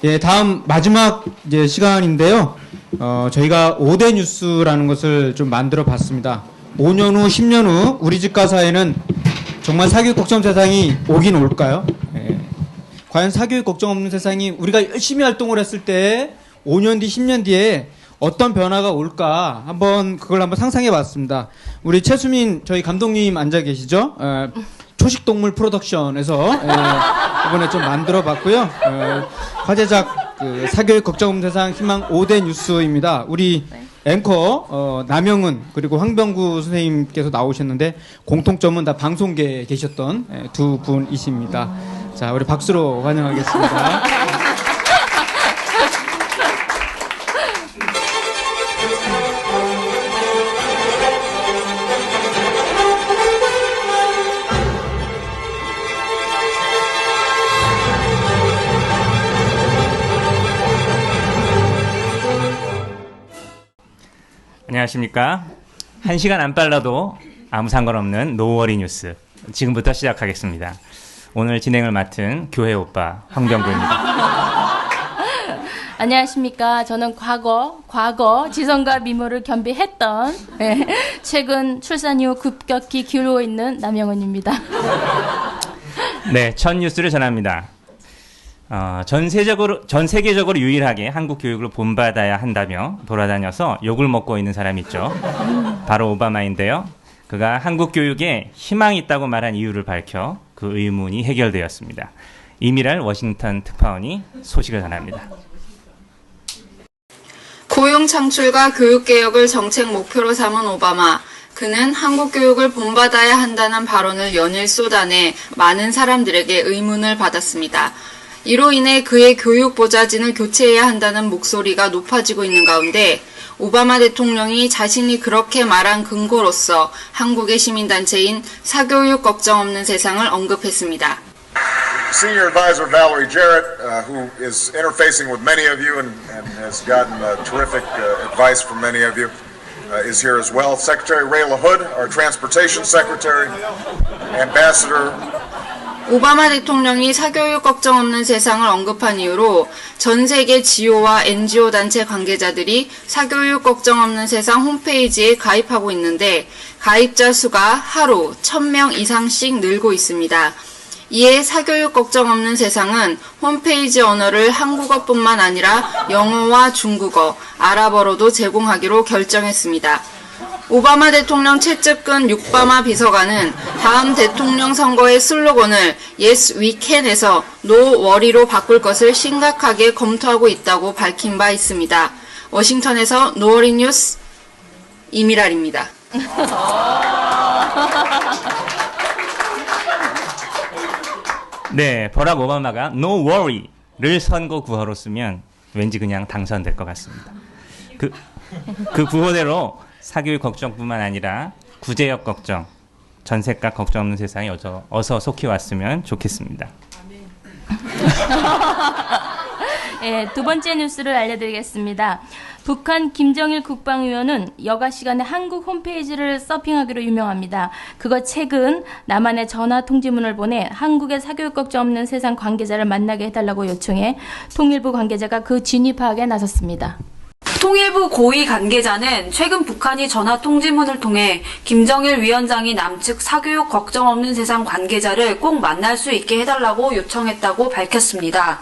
예, 다음 마지막 이제 시간인데요. 저희가 5대 뉴스라는 것을 좀 만들어 봤습니다. 5년 후, 10년 후 우리 집 가사에는 정말 사교육 걱정 세상이 오긴 올까요? 예. 과연 사교육 걱정 없는 세상이 우리가 열심히 활동을 했을 때 5년 뒤, 10년 뒤에 어떤 변화가 올까 그걸 한번 상상해 봤습니다. 우리 최수민 저희 감독님 앉아 계시죠? 초식동물 프로덕션에서 이번에 좀 만들어 봤고요. 화제작 사교육 걱정 없는 세상 희망 5대 뉴스입니다. 우리 앵커 남영은 그리고 황병구 선생님께서 나오셨는데 공통점은 다 방송계에 계셨던 두 분이십니다. 자, 우리 박수로 환영하겠습니다. 안녕하십니까. 1시간 안 빨라도 아무 상관없는 노워리 뉴스 지금부터 시작하겠습니다. 오늘 진행을 맡은 교회 오빠 황병구입니다. 안녕하십니까. 저는 과거 지성과 미모를 겸비했던 최근 출산 이후 급격히 기울고 있는 남영은입니다. 네, 첫 뉴스를 전합니다. 전 세계적으로 유일하게 한국 교육을 본받아야 한다며 돌아다녀서 욕을 먹고 있는 사람이 있죠. 바로 오바마인데요. 그가 한국 교육에 희망이 있다고 말한 이유를 밝혀 그 의문이 해결되었습니다. 이미랄 워싱턴 특파원이 소식을 전합니다. 고용 창출과 교육개혁을 정책 목표로 삼은 오바마. 그는 한국 교육을 본받아야 한다는 발언을 연일 쏟아내 많은 사람들에게 의문을 받았습니다. 이로 인해 그의 교육 보좌진을 교체해야 한다는 목소리가 높아지고 있는 가운데 오바마 대통령이 자신이 그렇게 말한 근거로서 한국의 시민단체인 사교육 걱정 없는 세상을 언급했습니다. Senior Advisor Valerie Jarrett, who is interfacing with many of you and has gotten terrific advice from many of you, is here as well. Secretary Ray LaHood, our Transportation Secretary, Ambassador. 오바마 대통령이 사교육 걱정 없는 세상을 언급한 이유로 전 세계 지오와 NGO 단체 관계자들이 사교육 걱정 없는 세상 홈페이지에 가입하고 있는데 가입자 수가 하루 1000명 이상씩 늘고 있습니다. 이에 사교육 걱정 없는 세상은 홈페이지 언어를 한국어뿐만 아니라 영어와 중국어, 아랍어로도 제공하기로 결정했습니다. 오바마 대통령 채측근 육바마 비서관은 다음 대통령 선거의 슬로건을 Yes, we can에서 No worry로 바꿀 것을 심각하게 검토하고 있다고 밝힌 바 있습니다. 워싱턴에서 노워리 뉴스 이미랄입니다. 네, 버락 오바마가 No worry를 선거 구호로 쓰면 왠지 그냥 당선될 것 같습니다. 그 구호대로 사교육 걱정뿐만 아니라 구제역 걱정, 전셋값 걱정 없는 세상에 어서 속히 왔으면 좋겠습니다. 두 번째 뉴스를 알려드리겠습니다. 북한 김정일 국방위원은 여가 시간에 한국 홈페이지를 서핑하기로 유명합니다. 그가 최근 남한에 전화 통지문을 보내 한국의 사교육 걱정 없는 세상 관계자를 만나게 해달라고 요청해 통일부 관계자가 그 진위 파악에 나섰습니다. 통일부 고위 관계자는 최근 북한이 전화 통지문을 통해 김정일 위원장이 남측 사교육 걱정 없는 세상 관계자를 꼭 만날 수 있게 해달라고 요청했다고 밝혔습니다.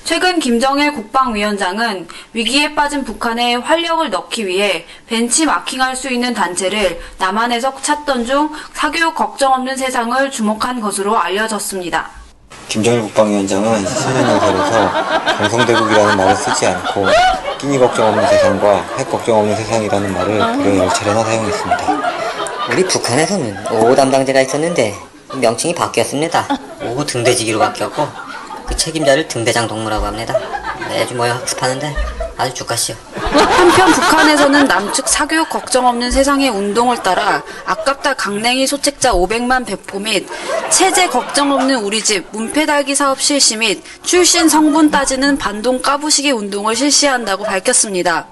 최근 김정일 국방위원장은 위기에 빠진 북한에 활력을 넣기 위해 벤치마킹할 수 있는 단체를 남한에서 찾던 중 사교육 걱정 없는 세상을 주목한 것으로 알려졌습니다. 김정일 국방위원장은 신년연설에서 강성대국이라는 말을 쓰지 않고 끼니 걱정 없는 세상과 핵 걱정 없는 세상이라는 말을 무려 10차례나 사용했습니다. 우리 북한에서는 5호 담당자가 있었는데 명칭이 바뀌었습니다. 5호 등대지기로 바뀌었고 그 책임자를 등대장 동무라고 합니다. 매주 모여 학습하는데 아주 주가시오. 한편 북한에서는 남측 사교육 걱정 없는 세상의 운동을 따라 아깝다 강냉이 소책자 500만 배포 및 체제 걱정 없는 우리 집 문패 달기 사업 실시 및 출신 성분 따지는 반동 까부시기 운동을 실시한다고 밝혔습니다.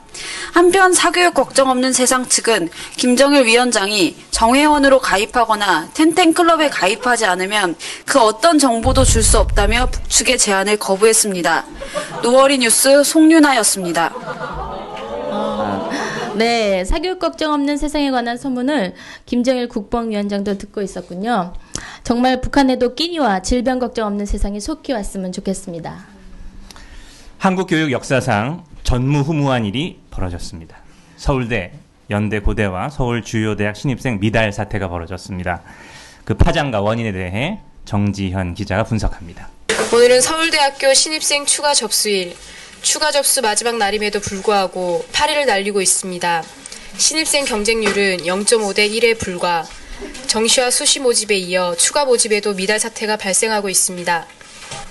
한편 사교육 걱정 없는 세상 측은 김정일 위원장이 정회원으로 가입하거나 텐텐클럽에 가입하지 않으면 그 어떤 정보도 줄 수 없다며 북측의 제안을 거부했습니다. 노어리 뉴스 송윤아였습니다. 네, 사교육 걱정 없는 세상에 관한 소문을 김정일 국방위원장도 듣고 있었군요. 정말 북한에도 끼니와 질병 걱정 없는 세상이 속히 왔으면 좋겠습니다. 한국 교육 역사상 전무후무한 일이 벌어졌습니다. 서울대, 연대, 고대와 서울 주요 대학 신입생 미달 사태가 벌어졌습니다. 그 파장과 원인에 대해 정지현 기자가 분석합니다. 오늘은 서울대학교 신입생 추가 접수일, 추가 접수 마지막 날임에도 불구하고 8위를 날리고 있습니다. 신입생 경쟁률은 0.5대 1에 불과, 정시와 수시 모집에 이어 추가 모집에도 미달 사태가 발생하고 있습니다.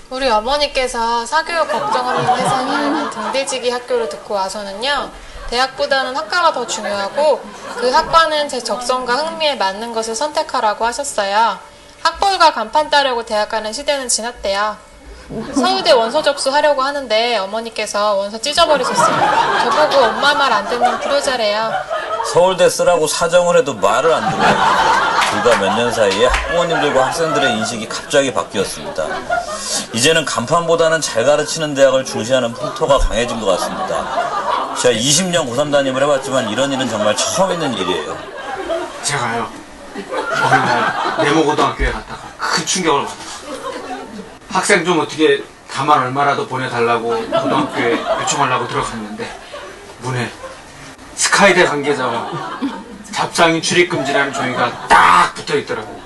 우리 어머니께서 사교육 걱정 없는 세상인 등대지기 학교를 듣고 와서는요, 대학보다는 학과가 더 중요하고 그 학과는 제 적성과 흥미에 맞는 것을 선택하라고 하셨어요. 학벌과 간판 따려고 대학 가는 시대는 지났대요. 서울대 원서 접수하려고 하는데 어머니께서 원서 찢어버리셨어요. 저보고 엄마 말 안 듣는 불효자래요. 서울대 쓰라고 사정을 해도 말을 안 들어요. 불과 몇 년 사이에 학부모님들과 학생들의 인식이 갑자기 바뀌었습니다. 이제는 간판보다는 잘 가르치는 대학을 중시하는 풍토가 강해진 것 같습니다. 제가 20년 고3 담임을 해봤지만 이런 일은 정말 처음 있는 일이에요. 제가요, 어느 날 네모고등학교에 갔다가 큰 충격을 받았어요. 학생 좀 어떻게 다만 얼마라도 보내달라고 고등학교에 요청하려고 들어갔는데 문에 스카이대 관계자와 잡상인 출입금지라는 종이가 딱 붙어있더라고요.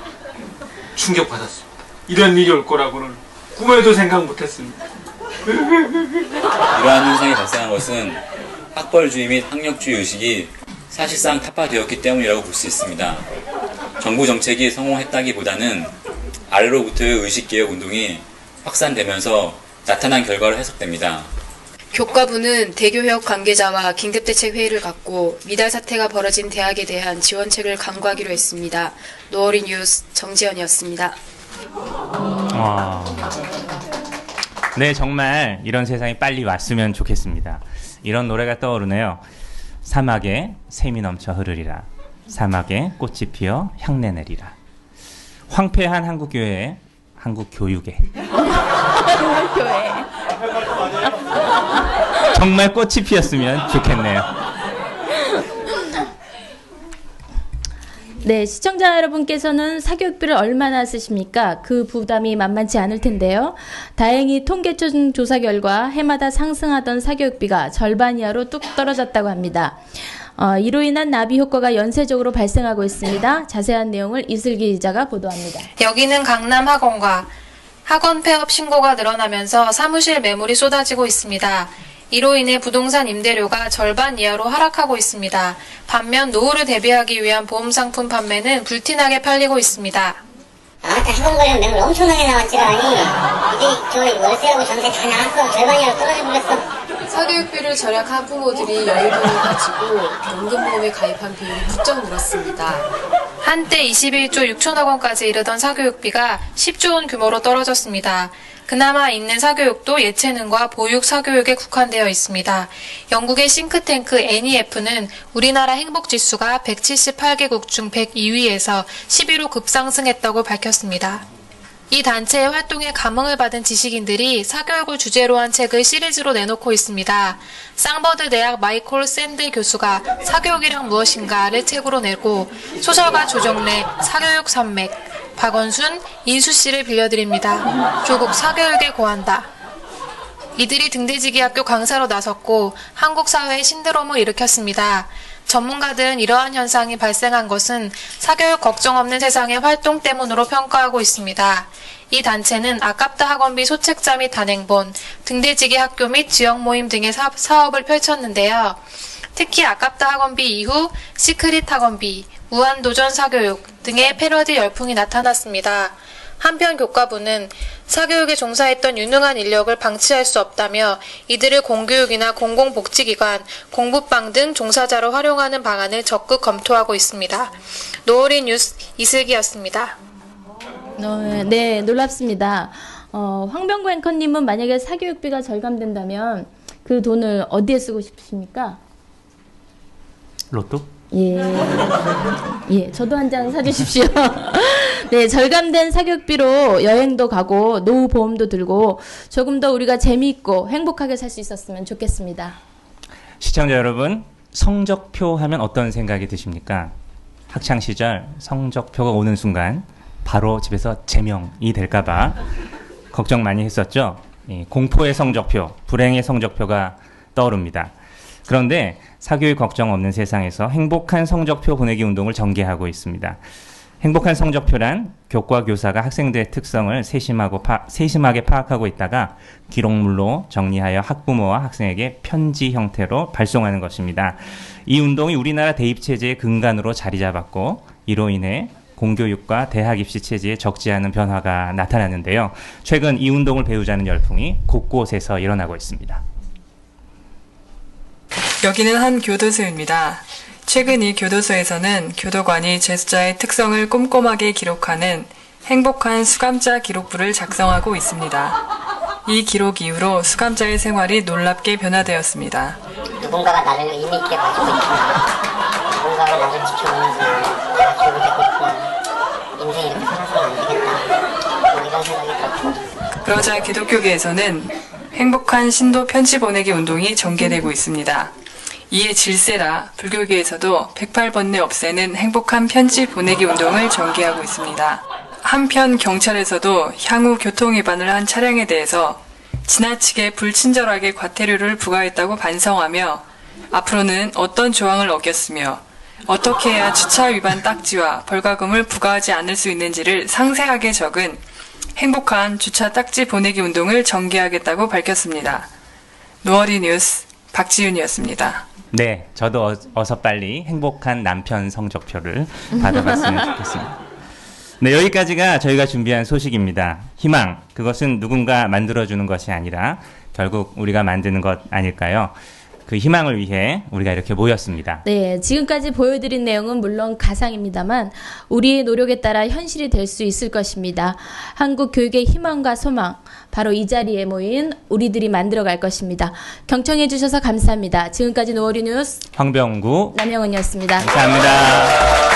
충격받았습니다. 이런 일이 올 거라고는 꿈에도 생각 못했습니다. 이러한 현상이 발생한 것은 학벌주의 및 학력주의 의식이 사실상 타파되었기 때문이라고 볼 수 있습니다. 정부 정책이 성공했다기보다는 아래로부터의 의식개혁 운동이 확산되면서 나타난 결과로 해석됩니다. 교과부는 대교협 관계자와 긴급대책 회의를 갖고 미달 사태가 벌어진 대학에 대한 지원책을 강구하기로 했습니다. 노어리 뉴스 정지현이었습니다. 네, 정말 이런 세상이 빨리 왔으면 좋겠습니다. 이런 노래가 떠오르네요. 사막에 샘이 넘쳐 흐르리라. 사막에 꽃이 피어 향내 내리라. 황폐한 한국교회, 한국교육에 정말 꽃이 피었으면 좋겠네요. 네, 시청자 여러분께서는 사교육비를 얼마나 쓰십니까? 그 부담이 만만치 않을 텐데요. 다행히 통계청 조사 결과 해마다 상승하던 사교육비가 절반 이하로 뚝 떨어졌다고 합니다. 이로 인한 나비 효과가 연쇄적으로 발생하고 있습니다. 자세한 내용을 이슬기 기자가 보도합니다. 여기는 강남 학원과 학원 폐업 신고가 늘어나면서 사무실 매물이 쏟아지고 있습니다. 이로 인해 부동산 임대료가 절반 이하로 하락하고 있습니다. 반면 노후를 대비하기 위한 보험상품 판매는 불티나게 팔리고 있습니다. 학원 관련 매물 엄청나게 나왔지가 아니 이제 저희 월세하고 전세 다 나왔어. 절반 이하로 떨어져버렸어. 사교육비를 절약한 부모들이 여유분을 가지고 연금보험에 가입한 비율이 부쩍 늘었습니다. 한때 21조 6천억 원까지 이르던 사교육비가 10조 원 규모로 떨어졌습니다. 그나마 있는 사교육도 예체능과 보육 사교육에 국한되어 있습니다. 영국의 싱크탱크 NEF는 우리나라 행복지수가 178개국 중 102위에서 11호 급상승했다고 밝혔습니다. 이 단체의 활동에 감흥을 받은 지식인들이 사교육을 주제로 한 책을 시리즈로 내놓고 있습니다. 쌍버드 대학 마이콜 샌들 교수가 사교육이란 무엇인가를 책으로 내고 소설가 조정래 사교육 산맥, 박원순, 인수 씨를 빌려드립니다. 조국 사교육에 고한다. 이들이 등대지기 학교 강사로 나섰고 한국 사회의 신드롬을 일으켰습니다. 전문가들은 이러한 현상이 발생한 것은 사교육 걱정 없는 세상의 활동 때문으로 평가하고 있습니다. 이 단체는 아깝다 학원비 소책자 및 단행본, 등대지기 학교 및 지역 모임 등의 사업을 펼쳤는데요. 특히 아깝다 학원비 이후 시크릿 학원비, 무한도전 사교육 등의 패러디 열풍이 나타났습니다. 한편 교과부는 사교육에 종사했던 유능한 인력을 방치할 수 없다며 이들을 공교육이나 공공복지기관, 공부방 등 종사자로 활용하는 방안을 적극 검토하고 있습니다. 노을이 뉴스 이슬기였습니다. 네, 놀랍습니다. 황병구 앵커님은 만약에 사교육비가 절감된다면 그 돈을 어디에 쓰고 싶으십니까? 로또? 예, 저도 한 장 사주십시오. 네, 절감된 사교육비로 여행도 가고 노후 보험도 들고 조금 더 우리가 재미있고 행복하게 살 수 있었으면 좋겠습니다. 시청자 여러분, 성적표 하면 어떤 생각이 드십니까? 학창 시절 성적표가 오는 순간 바로 집에서 제명이 될까봐 걱정 많이 했었죠. 공포의 성적표, 불행의 성적표가 떠오릅니다. 그런데 사교육 걱정 없는 세상에서 행복한 성적표 보내기 운동을 전개하고 있습니다. 행복한 성적표란 교과 교사가 학생들의 특성을 세심하게 파악하고 있다가 기록물로 정리하여 학부모와 학생에게 편지 형태로 발송하는 것입니다. 이 운동이 우리나라 대입체제의 근간으로 자리 잡았고 이로 인해 공교육과 대학 입시 체제에 적지 않은 변화가 나타났는데요. 최근 이 운동을 배우자는 열풍이 곳곳에서 일어나고 있습니다. 여기는 한 교도소입니다. 최근 이 교도소에서는 교도관이 제수자의 특성을 꼼꼼하게 기록하는 행복한 수감자 기록부를 작성하고 있습니다. 이 기록 이후로 수감자의 생활이 놀랍게 변화되었습니다. 누군가가 나를 의미 있게 봐주고 있구나. 누군가가 나를 지켜보는구나. 내가 교육을 받고 있구나. 인생이 이렇게 살아서는 안 되겠다. 뭐 이런 생각이 들었고. 그러자 기독교계에서는 행복한 신도 편지 보내기 운동이 전개되고 있습니다. 이에 질세라 불교계에서도 108번뇌 없애는 행복한 편지 보내기 운동을 전개하고 있습니다. 한편 경찰에서도 향후 교통위반을 한 차량에 대해서 지나치게 불친절하게 과태료를 부과했다고 반성하며 앞으로는 어떤 조항을 어겼으며 어떻게 해야 주차 위반 딱지와 벌과금을 부과하지 않을 수 있는지를 상세하게 적은 행복한 주차 딱지 보내기 운동을 전개하겠다고 밝혔습니다. 노어리 뉴스 박지윤이었습니다. 네, 저도 어서 빨리 행복한 남편 성적표를 받아봤으면 좋겠습니다. 네, 여기까지가 저희가 준비한 소식입니다. 희망, 그것은 누군가 만들어주는 것이 아니라 결국 우리가 만드는 것 아닐까요? 그 희망을 위해 우리가 이렇게 모였습니다. 네, 지금까지 보여드린 내용은 물론 가상입니다만 우리의 노력에 따라 현실이 될 수 있을 것입니다. 한국 교육의 희망과 소망, 바로 이 자리에 모인 우리들이 만들어갈 것입니다. 경청해 주셔서 감사합니다. 지금까지 노어리 뉴스 황병구 남영은이었습니다. 감사합니다.